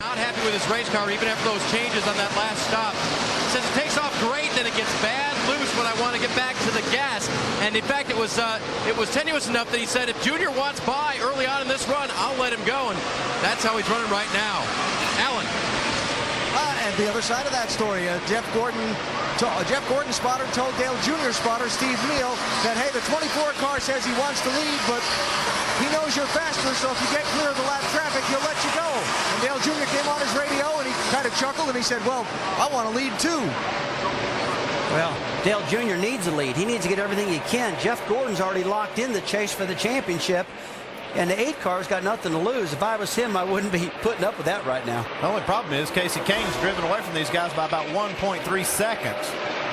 Not happy with his race car even after those changes on that last stop. Says it takes off great, then it gets bad loose when I want to get back to the gas. And in fact, it was tenuous enough that he said if Junior wants by early on in this run, I'll let him go. And that's how he's running right now. Alan. And the other side of that story, Jeff Gordon spotter told Dale Jr. spotter Steve Neal that, hey, the 24 car says he wants to lead, but he knows you're faster, so if you get clear of the lap traffic, he'll let you go. And Dale Jr. came on his radio and he kind of chuckled and he said, well, I want to lead too. Well, Dale Jr. needs a lead. He needs to get everything he can. Jeff Gordon's already locked in the chase for the championship. And the 8 car's got nothing to lose. If I was him, I wouldn't be putting up with that right now. The only problem is Casey Kane's driven away from these guys by about 1.3 seconds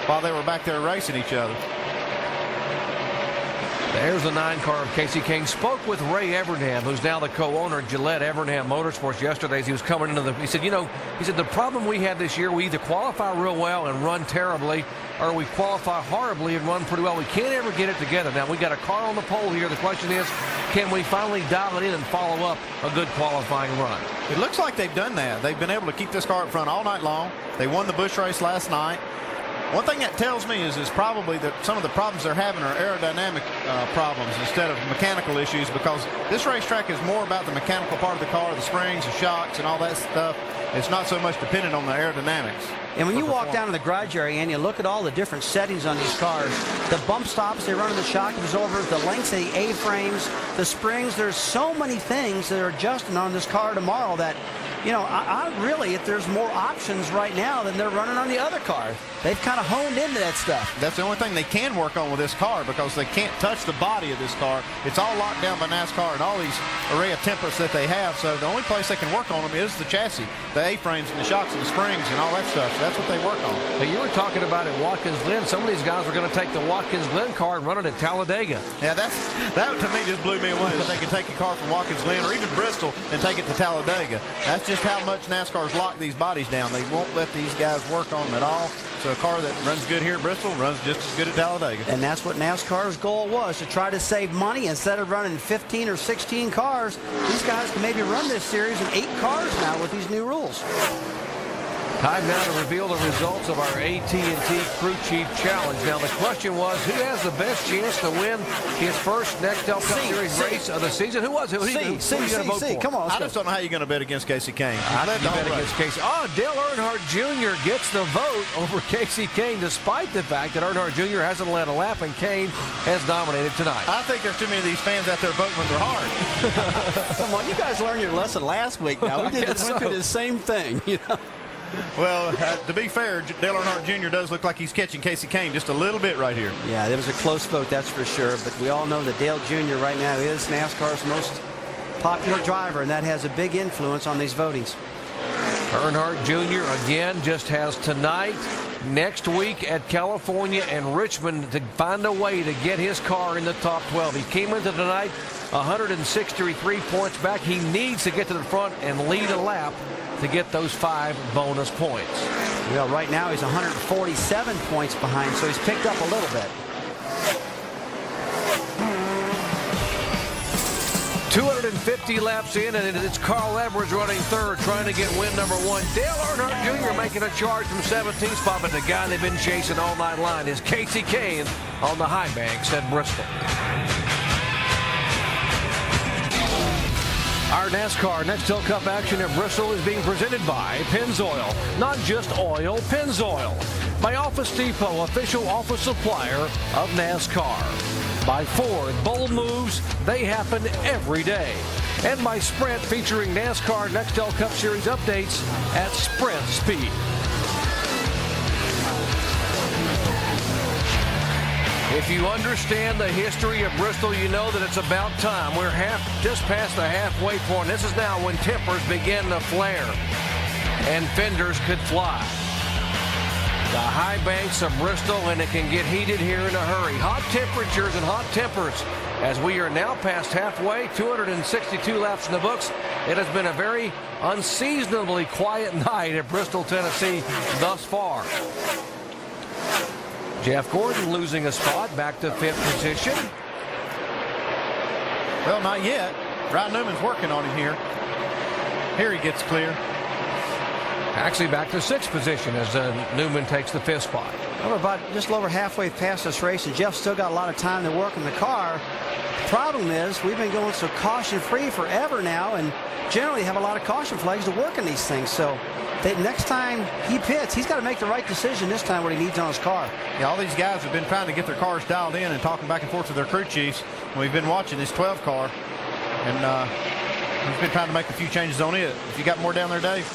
while they were back there racing each other. There's the 9 car of Casey Kane. Spoke with Ray Evernham, who's now the co-owner of Gillette Evernham Motorsports yesterday as he was coming into he said, the problem we have this year, we either qualify real well and run terribly, or we qualify horribly and run pretty well. We can't ever get it together. Now, we got a car on the pole here. The question is, can we finally dial it in and follow up a good qualifying run? It looks like they've done that. They've been able to keep this car up front all night long. They won the Busch race last night. One thing that tells me is probably that some of the problems they're having are aerodynamic problems instead of mechanical issues, because this racetrack is more about the mechanical part of the car, the springs, the shocks, and all that stuff. It's not so much dependent on the aerodynamics. And when you walk down to the garage area and you look at all the different settings on these cars, the bump stops they run in the shock absorbers, the lengths of the A-frames, the springs, there's so many things that are adjusting on this car tomorrow that, I really, if there's more options right now than they're running on the other cars. They've kind of honed into that stuff. That's the only thing they can work on with this car, because they can't touch the body of this car. It's all locked down by NASCAR and all these array of templates that they have. So the only place they can work on them is the chassis, the A-frames and the shocks and the springs and all that stuff. So that's what they work on. Now, you were talking about at Watkins Glen. Some of these guys are going to take the Watkins Glen car and run it at Talladega. Yeah, that to me just blew me away, that they can take a car from Watkins Glen or even Bristol and take it to Talladega. That's just how much NASCAR's locked these bodies down. They won't let these guys work on them at all. So a car that runs good here at Bristol runs just as good at Talladega. And that's what NASCAR's goal was, to try to save money. Instead of running 15 or 16 cars, these guys can maybe run this series in 8 cars now with these new rules. Time now to reveal the results of our AT&T Crew Chief Challenge. Now, the question was, who has the best chance to win his first Nextel Cup Series race of the season? Who was it? Who are you going to vote for? Come on, I just don't know how you're going to bet against Casey Kane. I think you bet against Casey. Oh, Dale Earnhardt Jr. gets the vote over Casey Kane, despite the fact that Earnhardt Jr. hasn't led a lap and Kane has dominated tonight. I think there's too many of these fans out there voting when they're hard. Come on, you guys learned your lesson last week. Now we went through the same thing, Well, to be fair, Dale Earnhardt Jr. does look like he's catching Casey Kane just a little bit right here. Yeah, it was a close vote, that's for sure. But we all know that Dale Jr. right now is NASCAR's most popular driver, and that has a big influence on these votings. Earnhardt Jr. again just has tonight, next week at California and Richmond to find a way to get his car in the top 12. He came into tonight 163 points back. He needs to get to the front and lead a lap to get those 5 bonus points. Well, right now he's 147 points behind, so he's picked up a little bit. 250 laps in, and it's Carl Edwards running third, trying to get win number 1. Dale Earnhardt Jr. making a charge from 17th spot, but the guy they've been chasing all night long is Casey Kane on the high banks at Bristol. Our NASCAR Nextel Cup action at Bristol is being presented by Pennzoil. Not just oil, Pennzoil. By Office Depot, official office supplier of NASCAR. By Ford, bold moves, they happen every day. And by Sprint, featuring NASCAR Nextel Cup Series updates at Sprint Speed. If you understand the history of Bristol, you know that it's about time. We're just past the halfway point. This is now when tempers begin to flare and fenders could fly. The high banks of Bristol, and it can get heated here in a hurry. Hot temperatures and hot tempers as we are now past halfway, 262 laps in the books. It has been a very unseasonably quiet night at Bristol, Tennessee thus far. Jeff Gordon losing a spot, back to 5th position. Well, not yet. Ryan Newman's working on him here. Here he gets clear. Actually back to 6th position as Newman takes the 5th spot. We're about just a little over halfway past this race, and Jeff's still got a lot of time to work in the car. The problem is we've been going so caution-free forever now, and generally have a lot of caution flags to work in these things. So next time he pits, he's got to make the right decision this time what he needs on his car. Yeah, all these guys have been trying to get their cars dialed in and talking back and forth to their crew chiefs. We've been watching this 12 car, and he's been trying to make a few changes on it. If you got more down there, Dave?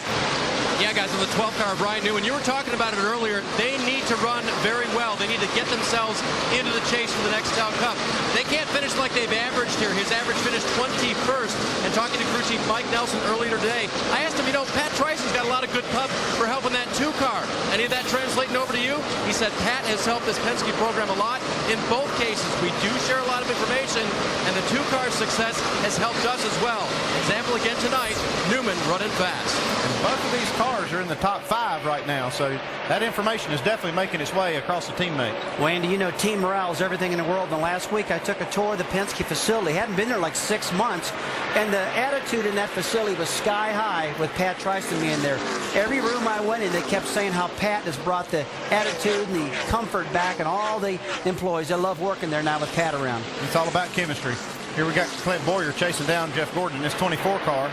Yeah, guys, on the 12th car, Brian Newman, you were talking about it earlier. They need to run very well. They need to get themselves into the chase for the Nextel Cup. They can't finish like they've averaged here. His average finished 21st. And talking to crew chief Mike Nelson earlier today, I asked him, you know, Pat Trice's got a lot of good pub for helping that 2 car. Any of that translating over to you? He said Pat has helped this Penske program a lot. In both cases, we do share a lot of information, and the 2 car success has helped us as well. Example again tonight, Newman running fast. And both of these cars are in the top 5 right now, so that information is definitely making its way across the teammate. Wendy, you know team morale is everything in the world. And last week I took a tour of the Penske facility. Hadn't been there like 6 months, and the attitude in that facility was sky high with Pat Trice and me in there. Every room I went in, they kept saying how Pat has brought the attitude and the comfort back, and all the employees. They love working there now with Pat around. It's all about chemistry. Here we got Clint Boyer chasing down Jeff Gordon in this 24 car.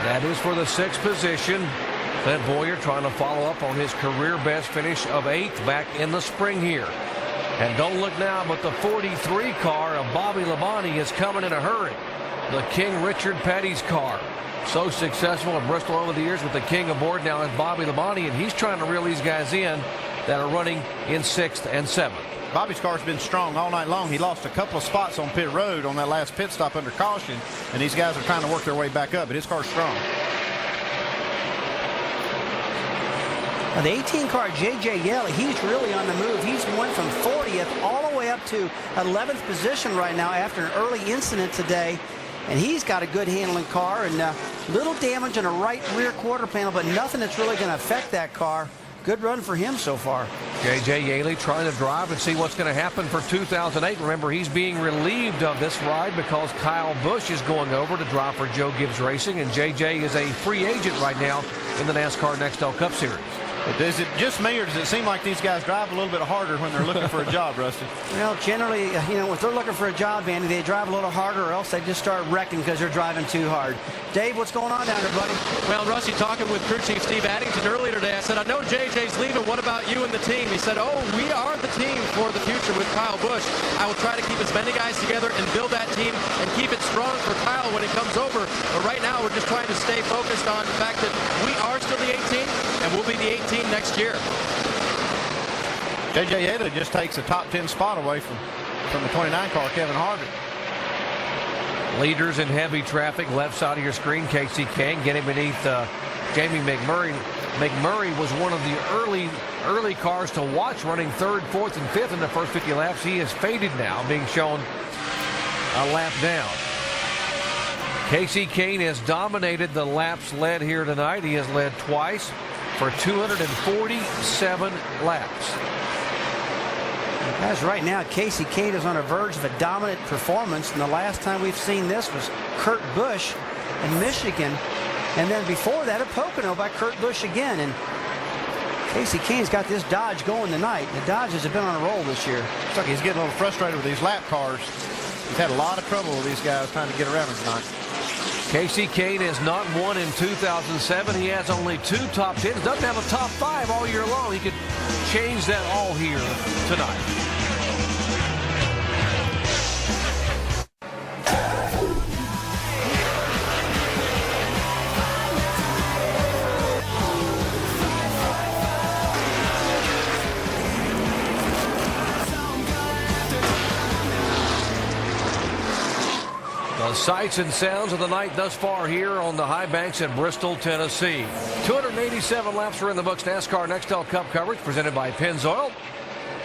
That is for the 6th position. Clint Boyer trying to follow up on his career best finish of 8th back in the spring here. And don't look now, but the 43 car of Bobby Labonte is coming in a hurry. The King Richard Petty's car. So successful at Bristol over the years with the King aboard. Now is Bobby Labonte, and he's trying to reel these guys in that are running in 6th and 7th. Bobby's car's been strong all night long. He lost a couple of spots on pit road on that last pit stop under caution, and these guys are trying to work their way back up, but his car's strong. Now the 18 car, J.J. Yeley, he's really on the move. He's went from 40th all the way up to 11th position right now after an early incident today. And he's got a good handling car, and little damage on the right rear quarter panel, but nothing that's really going to affect that car. Good run for him so far. J.J. Yeley trying to drive and see what's going to happen for 2008. Remember, he's being relieved of this ride because Kyle Busch is going over to drive for Joe Gibbs Racing, and J.J. is a free agent right now in the NASCAR Nextel Cup Series. Is it just me, or does it seem like these guys drive a little bit harder when they're looking for a job, Rusty? Well, generally, you know, if they're looking for a job, Andy, they drive a little harder, or else they just start wrecking because they're driving too hard. Dave, what's going on down there, buddy? Well, Rusty, talking with crew chief Steve Addington earlier today, I said, I know JJ's leaving. What about you and the team? He said, oh, we are the team for the future with Kyle Busch. I will try to keep as many guys together and build that team and keep it strong for Kyle when he comes over. But right now, we're just trying to stay focused on the fact that we are still the 18, and we'll be the 18 next year. J.J. Yeley just takes a top 10 spot away from the 29 car, Kevin Harvick. Leaders in heavy traffic, left side of your screen, Casey Kane getting beneath Jamie McMurray. McMurray was one of the early cars to watch, running 3rd, 4th, and 5th in the first 50 laps. He is faded now, being shown a lap down. Casey Kane has dominated the laps led here tonight. He has led twice for 247 laps. Guys, right now, Casey Kane is on the verge of a dominant performance, and the last time we've seen this was Kurt Busch in Michigan, and then before that at Pocono by Kurt Busch again. And Casey Kane's got this Dodge going tonight. The Dodges have been on a roll this year. Looks like he's getting a little frustrated with these lap cars. He's had a lot of trouble with these guys trying to get around him tonight. Casey Kane has not won in 2007. He has only 2 top 10s. Doesn't have a top 5 all year long. He could change that all here tonight. The sights and sounds of the night thus far here on the high banks at Bristol, Tennessee. 287 laps are in the books. NASCAR Nextel Cup coverage presented by Pennzoil.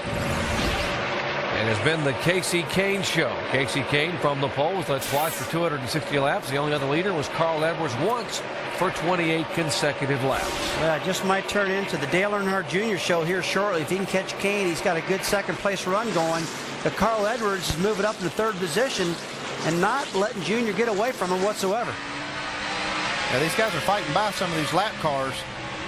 And has been the Casey Kane show. Casey Kane from the pole was led twice for 260 laps. The only other leader was Carl Edwards once for 28 consecutive laps. Well, it just might turn into the Dale Earnhardt Jr. show here shortly. If he can catch Kane, he's got a good second place run going. But Carl Edwards is moving up in the 3rd position and not letting Junior get away from him whatsoever. Now, these guys are fighting by some of these lap cars.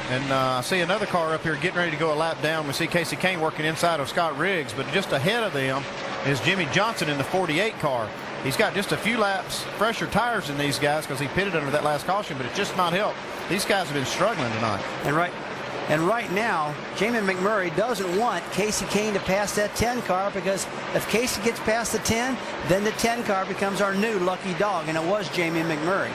And I see another car up here getting ready to go a lap down. We see Casey Kane working inside of Scott Riggs, but just ahead of them is Jimmy Johnson in the 48 car. He's got just a few laps fresher tires than these guys because he pitted under that last caution, but it's just not helped. These guys have been struggling tonight. And right now, Jamie McMurray doesn't want Casey Kane to pass that 10 car, because if Casey gets past the 10, then the 10 car becomes our new lucky dog, and it was Jamie McMurray.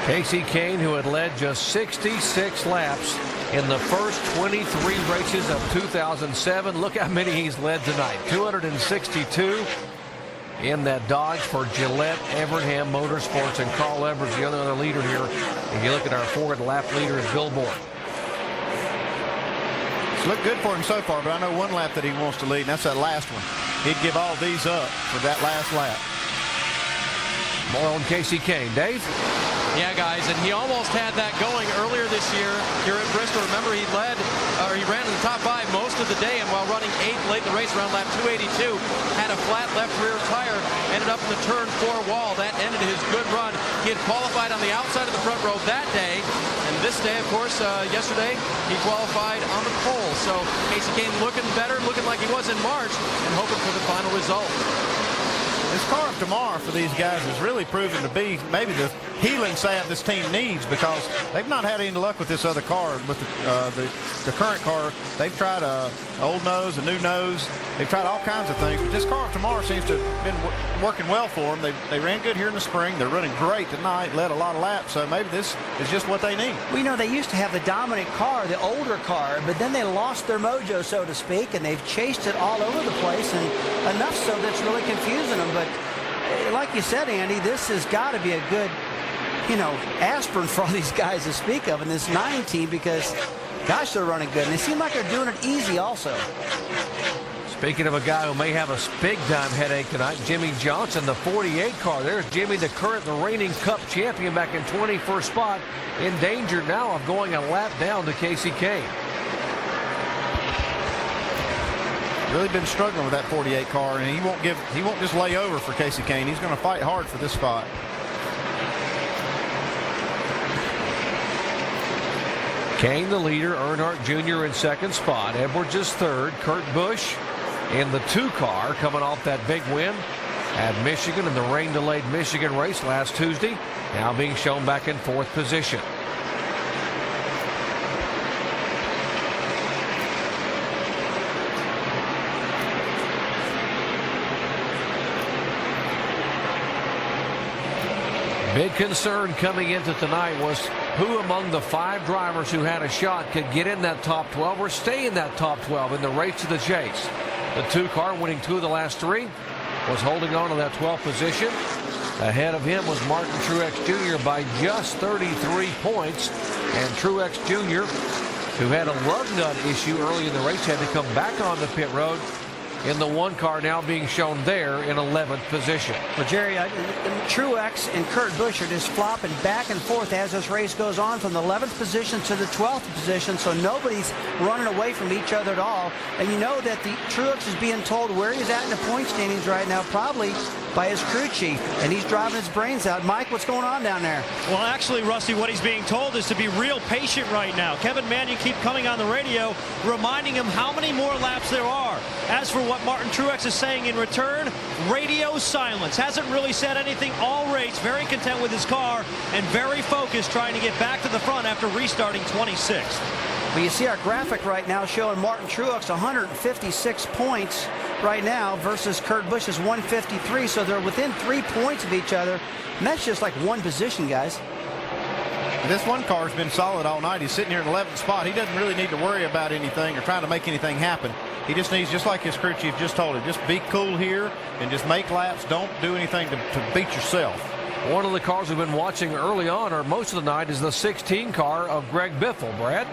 Casey Kane, who had led just 66 laps in the first 23 races of 2007. Look how many he's led tonight. 262 in that Dodge for Gillette Evernham Motorsports, and Carl Edwards, the other leader here. If you look at our forward lap leader at Billboard. It's looked good for him so far, but I know one lap that he wants to lead, and that's that last one. He'd give all these up for that last lap. More on Casey Kane. Dave? Yeah, guys, and he almost had that going earlier this year here at Bristol. Remember, he ran in the top 5 most of the day, and while running 8th late in the race around lap 282, had a flat left rear tire, ended up in the turn 4 wall. That ended his good run. He had qualified on the outside of the front row that day, and this day, of course, yesterday, he qualified on the pole. So Casey Kane looking better, looking like he was in March, and hoping for the final result. This car of tomorrow for these guys has really proven to be maybe the healing salve this team needs, because they've not had any luck with this other car, with the current car. They've tried a old nose, a new nose. They've tried all kinds of things, but this car of tomorrow seems to have been working well for them. They ran good here in the spring. They're running great tonight, led a lot of laps, so maybe this is just what they need. Well, you know, they used to have the dominant car, the older car, but then they lost their mojo, so to speak, and they've chased it all over the place, and enough so that's really confusing them. But like you said, Andy, this has got to be a good, aspirin for all these guys to speak of in this 9 team, because, gosh, they're running good. And they seem like they're doing it easy also. Speaking of a guy who may have a big-time headache tonight, Jimmy Johnson, the 48 car. There's Jimmy, the reigning Cup champion, back in 21st spot, in danger now of going a lap down to Casey Kane. Really been struggling with that 48 car, and he won't just lay over for Casey Kane. He's going to fight hard for this spot. Kane the leader, Earnhardt Jr. in 2nd spot, Edwards is 3rd, Kurt Busch in the 2 car, coming off that big win at Michigan in the rain-delayed Michigan race last Tuesday, now being shown back in 4th position. Big concern coming into tonight was who among the 5 drivers who had a shot could get in that top 12 or stay in that top 12 in the race to the chase. The 2 car, winning 2 of the last 3, was holding on to that 12th position. Ahead of him was Martin Truex Jr. by just 33 points. And Truex Jr., who had a lug nut issue early in the race, had to come back on the pit road in the 1 car, now being shown there in 11th position. Well, Jerry, Truex and Kurt Busch are just flopping back and forth as this race goes on, from the 11th position to the 12th position, so nobody's running away from each other at all. And you know that Truex is being told where he's at in the point standings right now, probably by his crew chief, and he's driving his brains out. Mike, what's going on down there? Well, actually, Rusty, what he's being told is to be real patient right now. Kevin Mannion keep coming on the radio, reminding him how many more laps there are. As for what Martin Truex is saying in return, radio silence. Hasn't really said anything all race. Very content with his car and very focused, trying to get back to the front after restarting 26th. Well, you see our graphic right now showing Martin Truex 156 points right now versus Kurt Busch's 153, so they're within 3 points of each other, and that's just like 1 position, guys. This 1 car's been solid all night. He's sitting here in 11th spot. He doesn't really need to worry about anything or trying to make anything happen. He just needs, just like his crew chief just told him, just be cool here and just make laps. Don't do anything to beat yourself. One of the cars we've been watching early on, or most of the night, is the 16 car of Greg Biffle. Brad?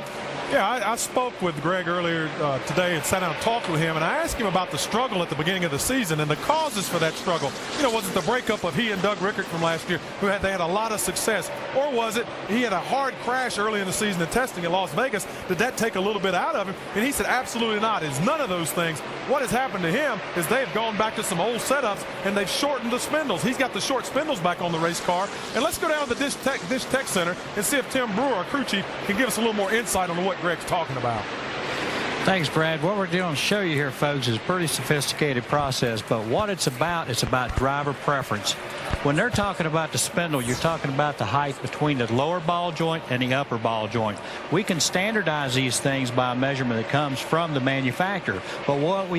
Yeah, I spoke with Greg earlier today and sat down and talked with him, and I asked him about the struggle at the beginning of the season and the causes for that struggle. You know, was it the breakup of he and Doug Rickert from last year, they had a lot of success, or was it he had a hard crash early in the season in testing in Las Vegas? Did that take a little bit out of him? And he said absolutely not. It's none of those things. What has happened to him is they've gone back to some old setups and they've shortened the spindles. He's got the short spindles back on the race car. And let's go down to the Dish Tech Center and see if Tim Brewer, our crew chief, can give us a little more insight on what Greg's talking about. Thanks, Brad. What we're doing to show you here, folks, is a pretty sophisticated process, but what it's about driver preference. When they're talking about the spindle, you're talking about the height between the lower ball joint and the upper ball joint. We can standardize these things by a measurement that comes from the manufacturer, but what we